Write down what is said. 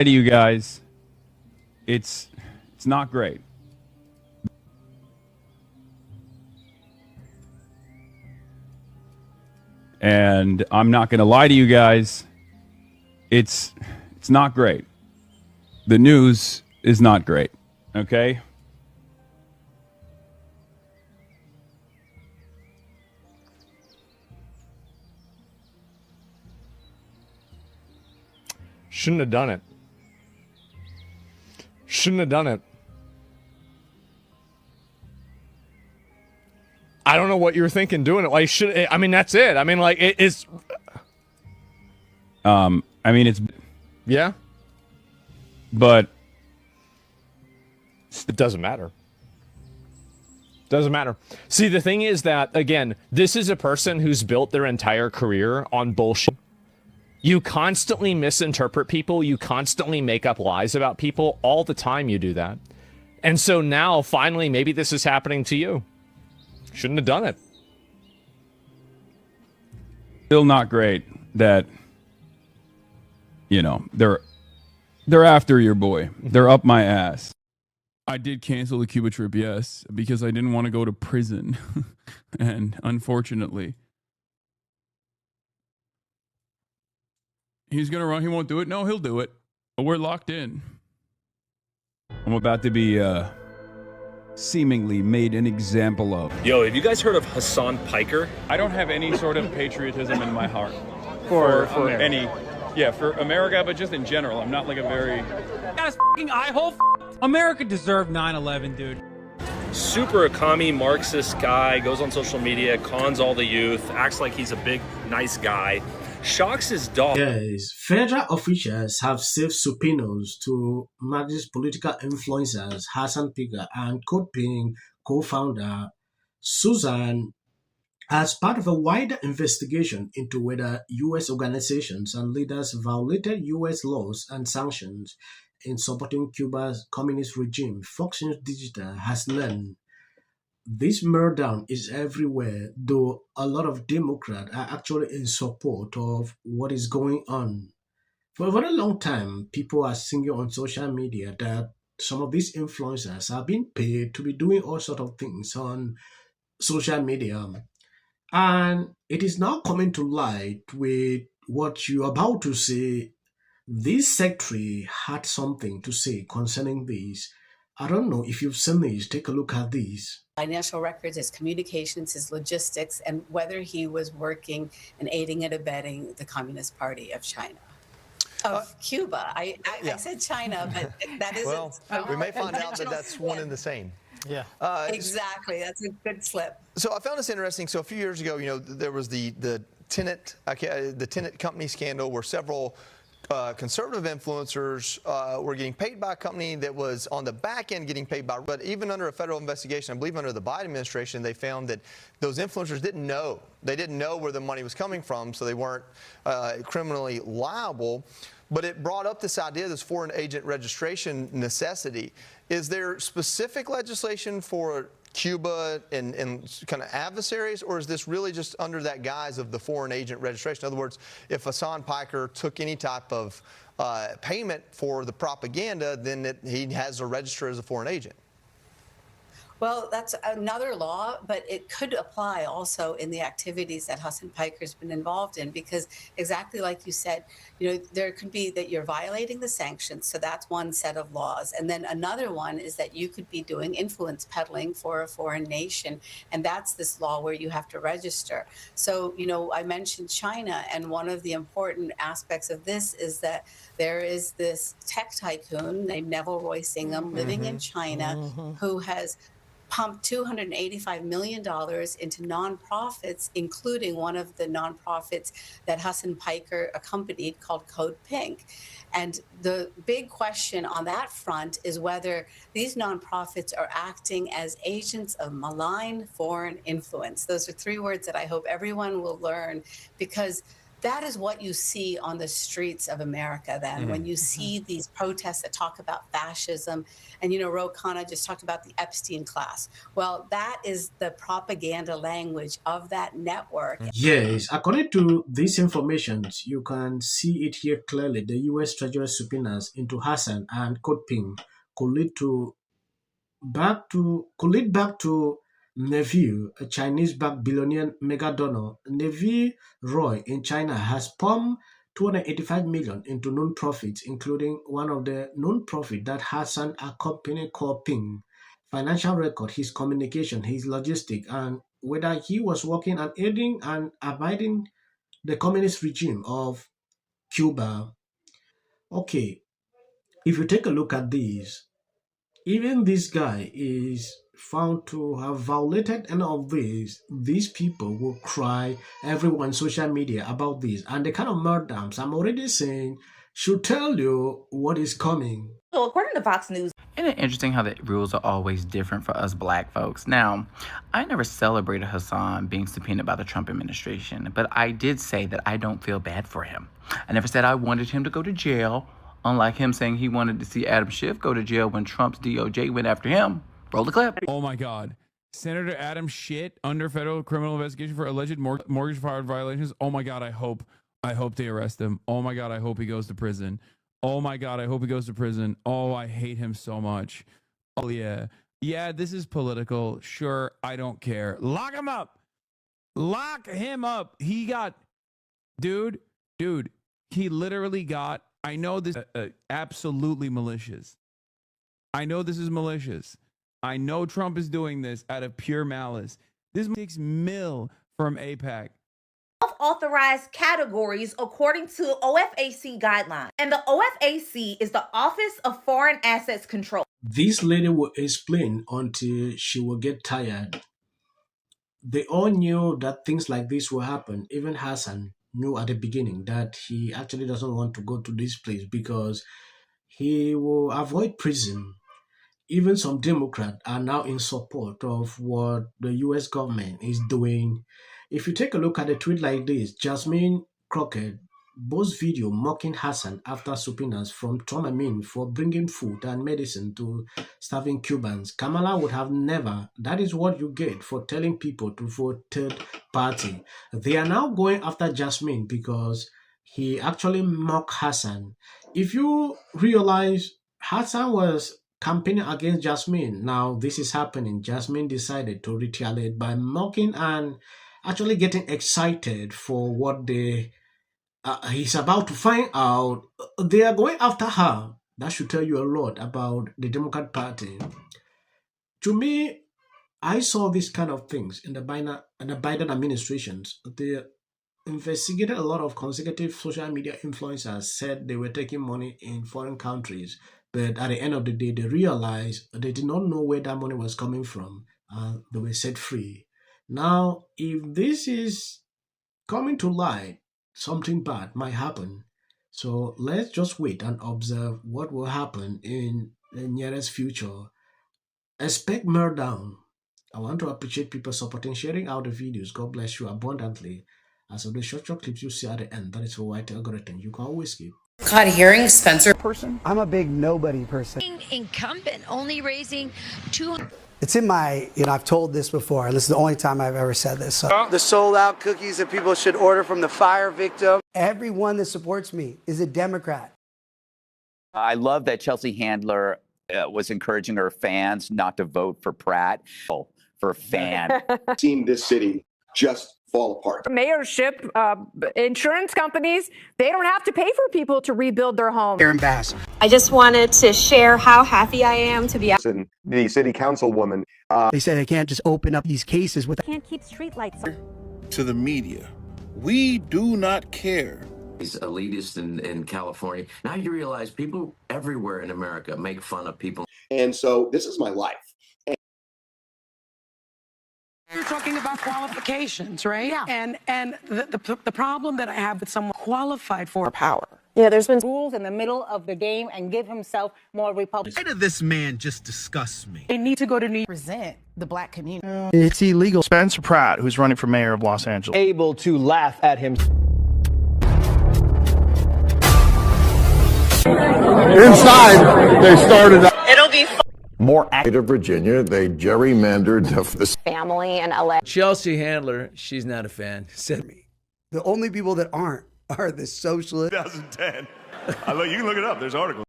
To you guys, it's not great. And I'm not going to lie to you guys, it's not great. The news is not great, okay? Shouldn't have done it. Shouldn't have done it. I don't know what you were thinking doing it. Like, I mean, that's it. I mean, like, it's. I mean, it's. Yeah. But. It doesn't matter. Doesn't matter. See, the thing is that, again, this is a person who's built their entire career on bullshit. You constantly misinterpret people. You constantly make up lies about people. All the time you do that. And so now, finally, maybe this is happening to you. Shouldn't have done it. Still not great that, you know, they're after your boy. They're up my ass. I did cancel the Cuba trip, yes, because I didn't want to go to prison. And unfortunately, he's going to run. He won't do it. No, he'll do it. But we're locked in. I'm about to be seemingly made an example of. Yo, have you guys heard of Hasan Piker? I don't have any sort of patriotism in my heart for any, for America, but just in general. I'm not like a very. Got his fucking eye hole. America deserved 9/11, dude. Super commie Marxist guy, goes on social media, cons all the youth, acts like he's a big, nice guy, shocks his dog. Yes, federal officials have served subpoenas to Marxist political influencers Hasan Piker and Code Pink co-founder Susan as part of a wider investigation into whether U.S. organizations and leaders violated U.S. laws and sanctions in supporting Cuba's communist regime. Fox News Digital has learned this meltdown is everywhere, though a lot of Democrats are actually in support of what is going on. For a very long time, people are singing on social media that some of these influencers are being paid to be doing all sorts of things on social media. And it is now coming to light with what you're about to say. This secretary had something to say concerning this. I don't know if you've seen this. Take a look at this. Financial records, his communications, his logistics, and whether he was working and aiding and abetting the Communist Party of China. Of Cuba. I said China, but that isn't. Well, we may find out that that's one and the same. Yeah. Exactly. That's a good slip. So I found this interesting. So a few years ago, you know, there was the tenant company scandal where several conservative influencers were getting paid by a company that was on the back end getting paid by. But even under a federal investigation, I believe under the Biden administration, they found that those influencers didn't know. They didn't know where the money was coming from, so they weren't criminally liable. But it brought up this idea, this foreign agent registration necessity. Is there specific legislation for Cuba and kind of adversaries, or is this really just under that guise of the foreign agent registration? In other words, if Hasan Piker took any type of payment for the propaganda, then he has to register as a foreign agent. Well, that's another law, but it could apply also in the activities that Hasan Piker's been involved in, because exactly like you said, you know, there could be that you're violating the sanctions. So that's one set of laws. And then another one is that you could be doing influence peddling for a foreign nation. And that's this law where you have to register. So, you know, I mentioned China, and one of the important aspects of this is that there is this tech tycoon named Neville Roy Singham living in China who has pumped $285 million into nonprofits, including one of the nonprofits that Hasan Piker accompanied called Code Pink. And the big question on that front is whether these nonprofits are acting as agents of malign foreign influence. Those are three words that I hope everyone will learn, because that is what you see on the streets of America then, when you see these protests that talk about fascism. And, Ro Khanna just talked about the Epstein class. Well, that is the propaganda language of that network. Yes, according to these informations, you can see it here clearly. The U.S. Treasury subpoenas into Hasan and Code Pink could lead back to Neville, a Chinese-backed billionaire mega donor. Neville Roy in China has pumped 285 million into non-profits, including one of the non-profit that Hasan accompanied called Ping. Financial record, his communication, his logistic, and whether he was working and aiding and abiding the communist regime of Cuba. Okay, if you take a look at these, even this guy is found to have violated any of these people will cry everyone on social media about this. And the kind of murders I'm already saying should tell you what is coming. So according to Fox News, isn't it interesting how the rules are always different for us black folks? Now, I never celebrated Hasan being subpoenaed by the Trump administration, but I did say that I don't feel bad for him. I never said I wanted him to go to jail, unlike him saying he wanted to see Adam Schiff go to jail when Trump's DOJ went after him. Roll the clip. Oh my God. Senator Adam Schiff under federal criminal investigation for alleged mortgage fraud violations. Oh my God, I hope they arrest him. Oh my God, I hope he goes to prison. Oh my God, I hope he goes to prison. Oh, I hate him so much. Oh yeah. Yeah, this is political. Sure, I don't care. Lock him up. Lock him up. He got, dude, he literally got, I know this absolutely malicious. I know this is malicious. I know Trump is doing this out of pure malice. This $6 million from AIPAC. Authorized categories according to OFAC guidelines. And the OFAC is the Office of Foreign Assets Control. This lady will explain until she will get tired. They all knew that things like this will happen. Even Hasan knew at the beginning that he actually doesn't want to go to this place because he will avoid prison. Even some Democrats are now in support of what the U.S. government is doing. If you take a look at a tweet like this, Jasmine Crockett posts video mocking Hasan after subpoenas from Trump for bringing food and medicine to starving Cubans. Kamala would have never. That is what you get for telling people to vote third party. They are now going after Jasmine because he actually mocked Hasan. If you realize Hasan was campaigning against Jasmine, now this is happening. Jasmine decided to retaliate by mocking and actually getting excited for what he's about to find out. They are going after her. That should tell you a lot about the Democrat Party. To me, I saw these kind of things in the Biden administrations. They investigated a lot of consecutive social media influencers, said they were taking money in foreign countries. But at the end of the day, they realized they did not know where that money was coming from. They were set free. Now, if this is coming to light, something bad might happen. So let's just wait and observe what will happen in the nearest future. Expect meltdown. I want to appreciate people supporting, sharing out the videos. God bless you abundantly. As of the short clips you see at the end, that is for white algorithm. You can always skip. God, hearing Spencer person. I'm a big nobody person. Incumbent only raising 200. It's in my, I've told this before, and this is the only time I've ever said this. So. The sold out cookies that people should order from the fire victim. Everyone that supports me is a Democrat. I love that Chelsea Handler was encouraging her fans not to vote for Pratt. For fan. Seen this city just fall apart. Mayorship, insurance companies, they don't have to pay for people to rebuild their home. Aaron Bass. I just wanted to share how happy I am to be out. The city councilwoman. They say they can't just open up these cases with. Can't keep streetlights on. To the media, we do not care. He's elitist in California. Now you realize people everywhere in America make fun of people. And so this is my life. You're talking about qualifications, right? Yeah. And the problem that I have with someone qualified for power. Yeah, there's been rules in the middle of the game and give himself more Republican. Why did this man just disgust me? They need to go to New York. Present the black community. It's illegal. Spencer Pratt, who's running for mayor of Los Angeles. Able to laugh at him. Inside, they started out. It'll be More active Virginia, they gerrymandered the family in LA. Chelsea Handler, she's not a fan. Said me. The only people that aren't are the socialists. 2010. You can look it up. There's articles.